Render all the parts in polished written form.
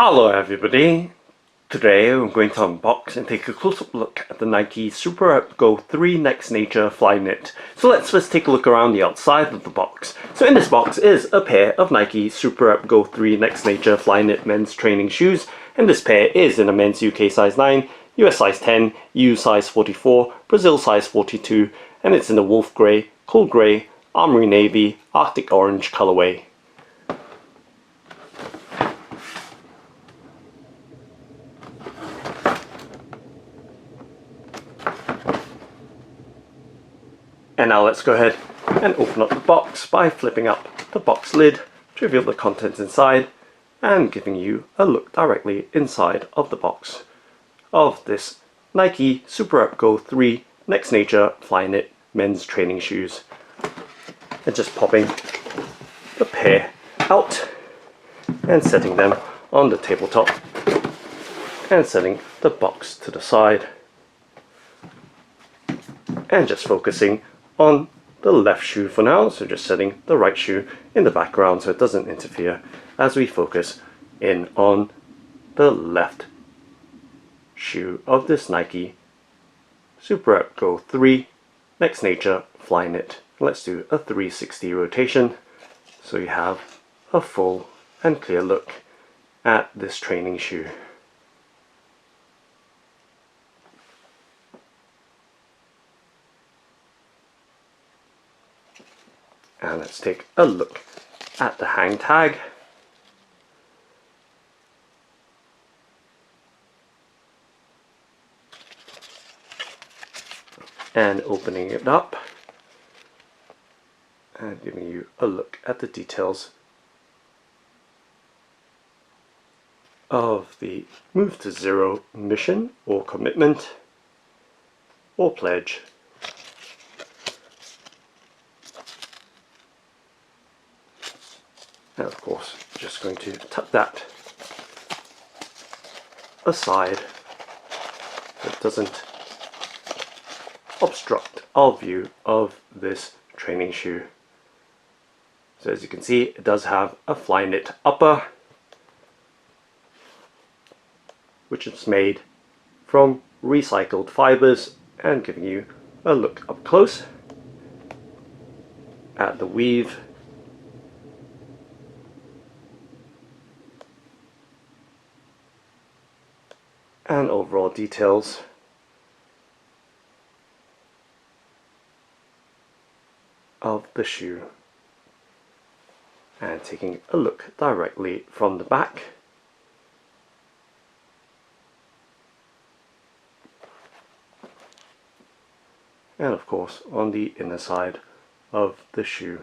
Hello everybody! Today I'm going to unbox and take a close-up look at the Nike SuperRep Go 3 Next Nature Flyknit. So let's first take a look around the outside of the box. So in this box is a pair of Nike SuperRep Go 3 Next Nature Flyknit men's training shoes, and this pair is in a men's UK size 9, US size 10, EU size 44, Brazil size 42, and it's in the wolf grey, coal grey, Armoury Navy, Arctic orange colourway. And now let's go ahead and open up the box by flipping up the box lid to reveal the contents inside and giving you a look directly inside of the box of this Nike SuperRep Go 3 Next Nature Flyknit men's training shoes. And just popping the pair out and setting them on the tabletop and setting the box to the side and just focusing on the left shoe for now, so just setting the right shoe in the background so it doesn't interfere as we focus in on the left shoe of this Nike SuperRep Go 3 Next Nature Flyknit. Let's do a 360 rotation so you have a full and clear look at this training shoe. And let's take a look at the hang tag. And opening it up and giving you a look at the details of the Move to Zero mission or commitment or pledge. And of course, just going to tuck that aside so it doesn't obstruct our view of this training shoe. So as you can see, it does have a Flyknit upper, which is made from recycled fibers, and giving you a look up close at the weave and overall details of the shoe. And taking a look directly from the back, and of course on the inner side of the shoe.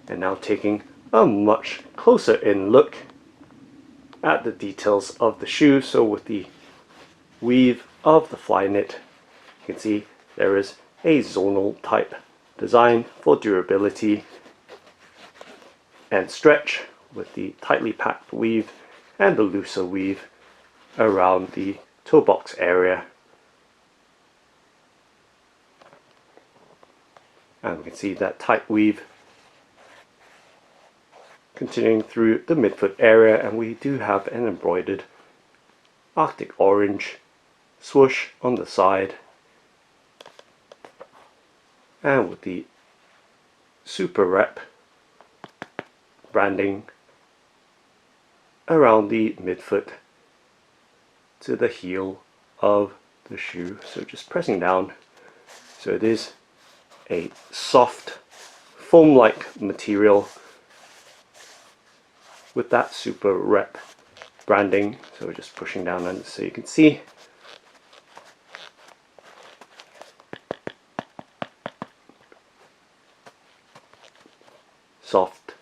And now taking a much closer in look at the details of the shoe. So with the weave of the Flyknit, you can see there is a zonal type design for durability and stretch, with the tightly packed weave and the looser weave around the toe box area. And we can see that tight weave continuing through the midfoot area, and we do have an embroidered Arctic orange swoosh on the side, and with the SuperRep branding around the midfoot to the heel of the shoe. So just pressing down, so it is a soft foam-like material with that SuperRep branding. So we're just pushing down on it so you can see. Soft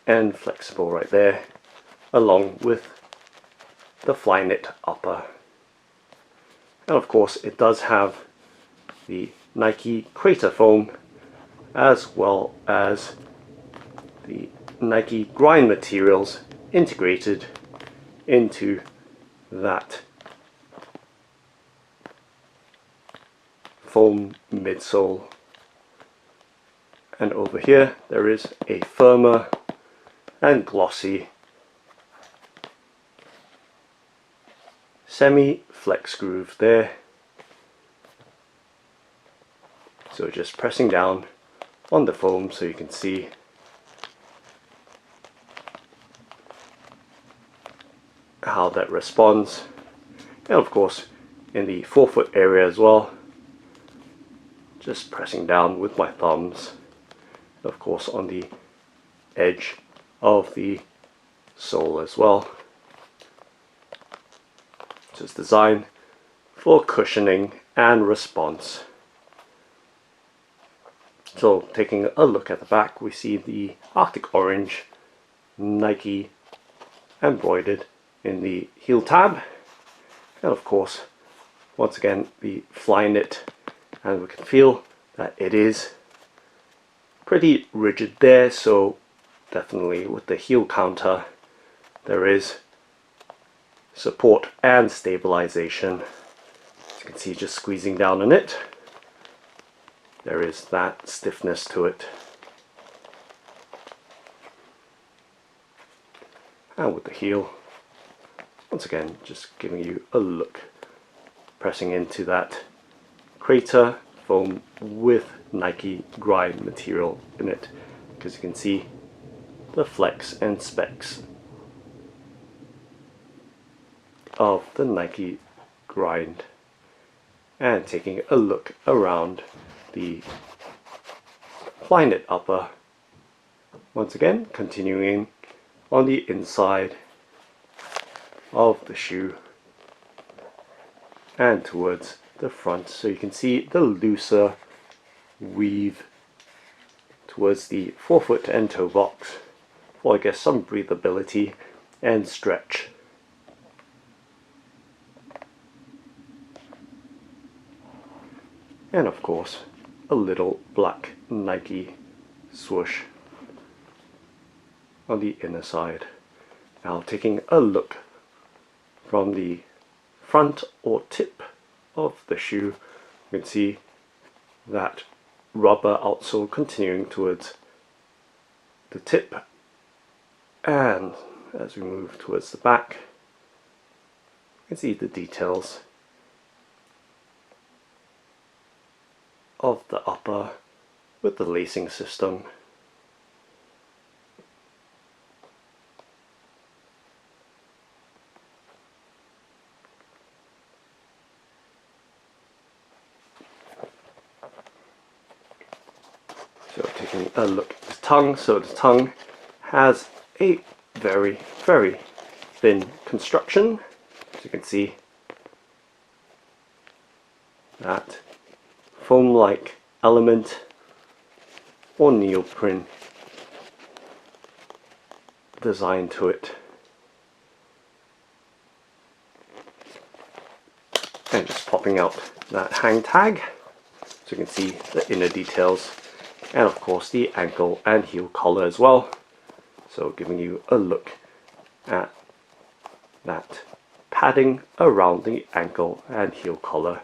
and flexible right there, along with the Flyknit upper. And of course it does have the Nike crater foam as well as the Nike grind materials integrated into that foam midsole, and over here there is a firmer and glossy semi-flex groove there. So just pressing down on the foam so you can see how that responds, and of course in the forefoot area as well, just pressing down with my thumbs, of course on the edge of the sole as well. So it's designed for cushioning and response. So taking a look at the back, we see the Arctic orange Nike embroidered in the heel tab, and of course once again the Flyknit, and we can feel that it is pretty rigid there, so definitely with the heel counter there is support and stabilization. As you can see, just squeezing down on it, there is that stiffness to it. And with the heel, once again just giving you a look, pressing into that crater foam with Nike grind material in it, because you can see the flex and specs of the Nike grind. And taking a look around the Flyknit upper, once again continuing on the inside of the shoe and towards the front, so you can see the looser weave towards the forefoot and toe box for, I guess, some breathability and stretch. And of course a little black Nike swoosh on the inner side. Now taking a look from the front or tip of the shoe, you can see that rubber outsole continuing towards the tip, and as we move towards the back you can see the details of the upper with the lacing system. So taking a look at the tongue, so the tongue has a very thin construction, as you can see that foam-like element or neoprene design to it, and just popping out that hang tag so you can see the inner details, and of course the ankle and heel collar as well, so giving you a look at that padding around the ankle and heel collar.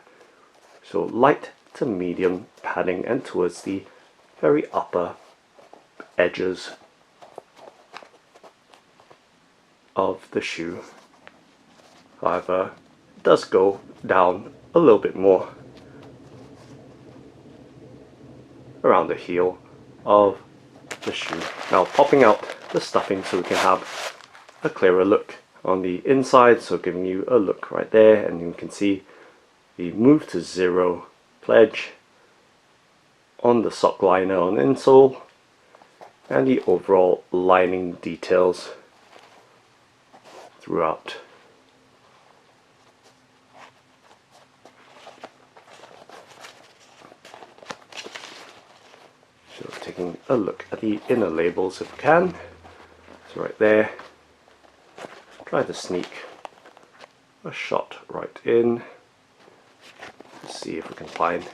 So light to medium padding and towards the very upper edges of the shoe. However, it does go down a little bit more around the heel of the shoe. Now popping out the stuffing so we can have a clearer look on the inside, so giving you a look right there, and you can see the move to zero pledge on the sock liner on insole, and the overall lining details throughout. So taking a look at the inner labels if we can. So right there, try to sneak a shot right in. Let's see if we can find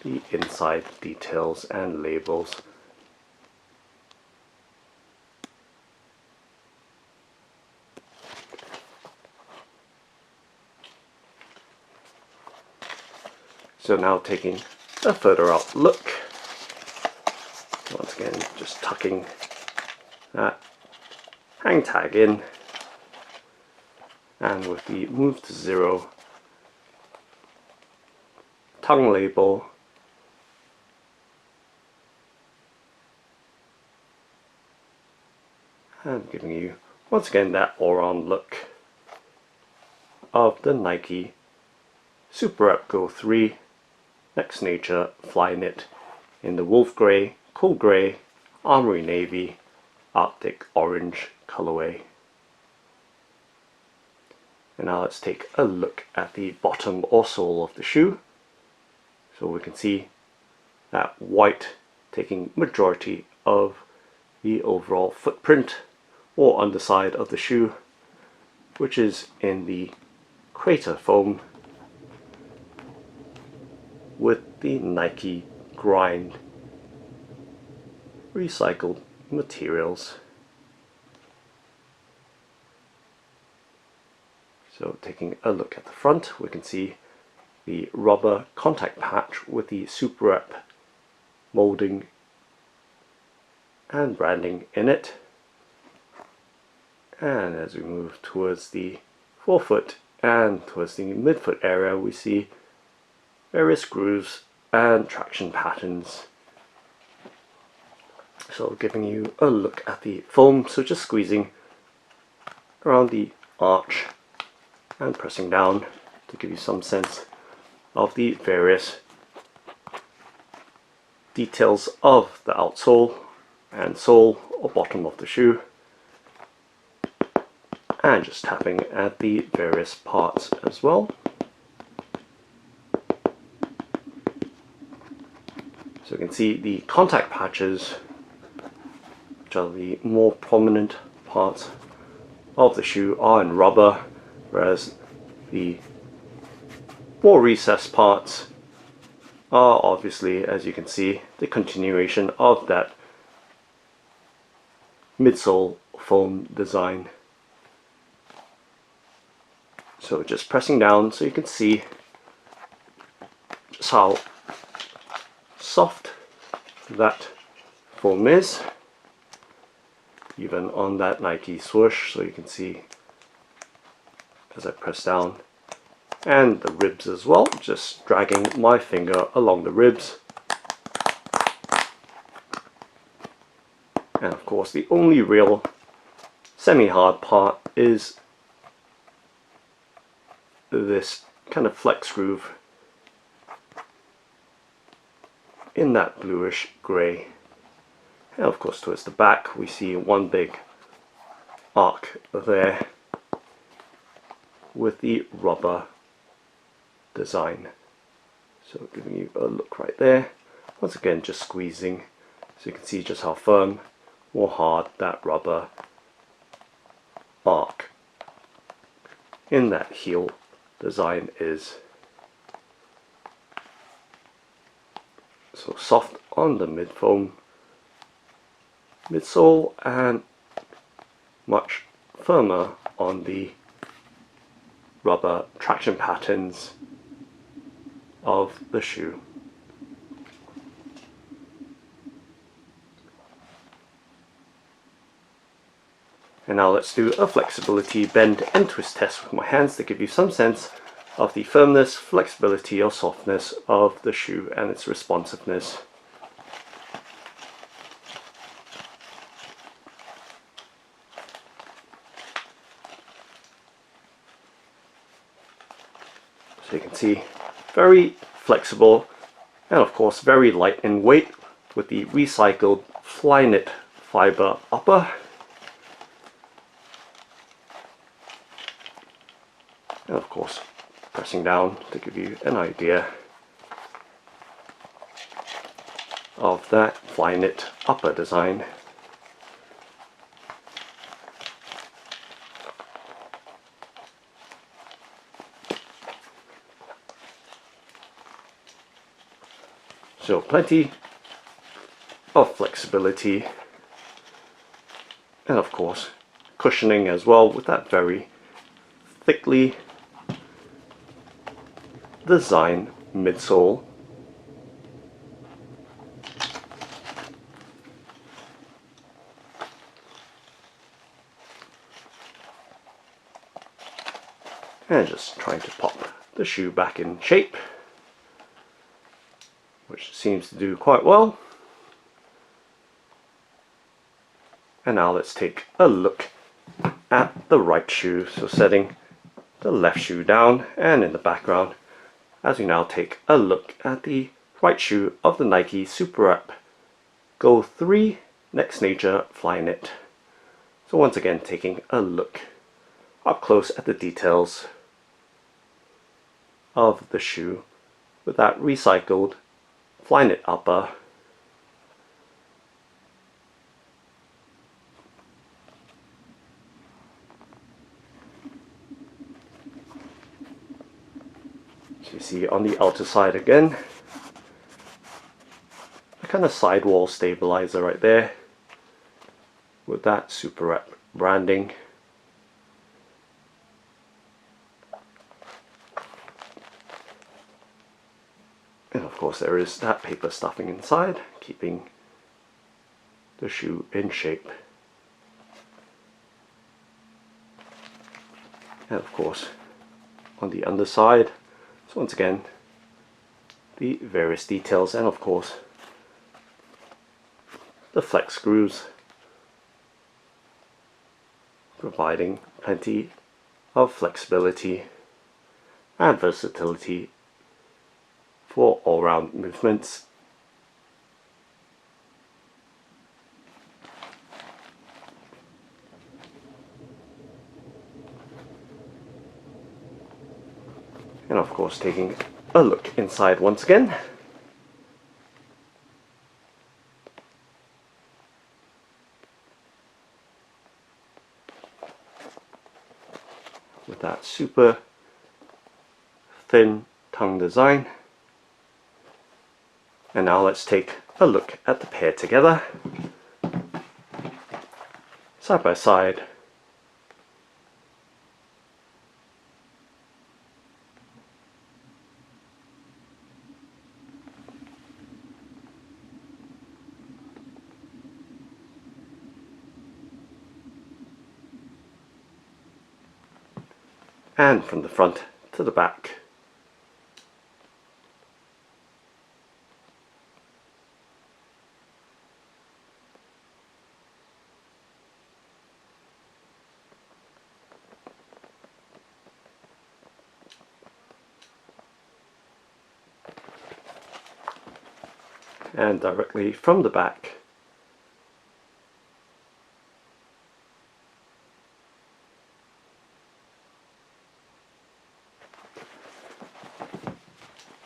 the inside details and labels. So now taking a further out look, once again just tucking that hang tag in, and with the move to 0 tongue label, and giving you once again that all-round look of the Nike SuperRep Go 3 Next Nature Flyknit in the wolf grey, cool grey, Armoury Navy, Arctic orange colourway. And now let's take a look at the bottom or sole of the shoe. So we can see that white taking majority of the overall footprint or underside of the shoe, which is in the crater foam with the Nike grind recycled materials. So taking a look at the front, we can see the rubber contact patch with the SuperRep molding and branding in it. And as we move towards the forefoot and towards the midfoot area, we see various grooves and traction patterns. So giving you a look at the foam, so just squeezing around the arch and pressing down to give you some sense of the various details of the outsole and sole or bottom of the shoe, and just tapping at the various parts as well. So you can see the contact patches, which are the more prominent parts of the shoe, are in rubber, whereas the more recessed parts are obviously, as you can see, the continuation of that midsole foam design. So just pressing down so you can see just how soft that foam is, even on that Nike swoosh. So you can see as I press down, and the ribs as well, just dragging my finger along the ribs. And of course the only real semi-hard part is this kind of flex groove in that bluish grey. And of course towards the back we see one big arc there with the rubber design. So giving you a look right there, once again just squeezing so you can see just how firm or hard that rubber arc in that heel design is. So soft on the mid foam midsole and much firmer on the rubber traction patterns of the shoe. And now let's do a flexibility bend and twist test with my hands to give you some sense of the firmness, flexibility or softness of the shoe and its responsiveness. So you can see very flexible and of course very light in weight with the recycled Flyknit fiber upper. And of course pressing down to give you an idea of that Flyknit upper design. So plenty of flexibility and of course cushioning as well with that very thickly designed midsole, and just trying to pop the shoe back in shape, which seems to do quite well. And now let's take a look at the right shoe, so setting the left shoe down and in the background, as we now take a look at the right shoe of the Nike SuperRep Go 3 Next Nature Flyknit. So once again, taking a look up close at the details of the shoe with that recycled Flyknit upper, so you see on the outer side again a kind of sidewall stabilizer right there with that SuperRep branding. And of course there is that paper stuffing inside, keeping the shoe in shape. And of course on the underside, so once again the various details, and of course the flex screws, providing plenty of flexibility and versatility for all-round movements. And of course taking a look inside once again. With that super thin tongue design. And now let's take a look at the pair together, side by side. And from the front to the back. And directly from the back.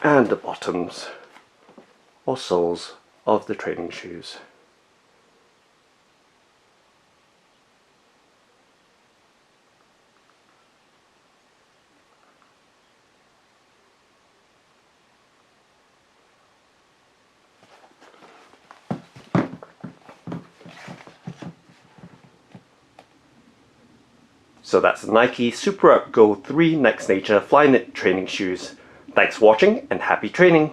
And the bottoms or soles of the training shoes. So that's the Nike SuperRep Go 3 Next Nature Flyknit training shoes. Thanks for watching and happy training!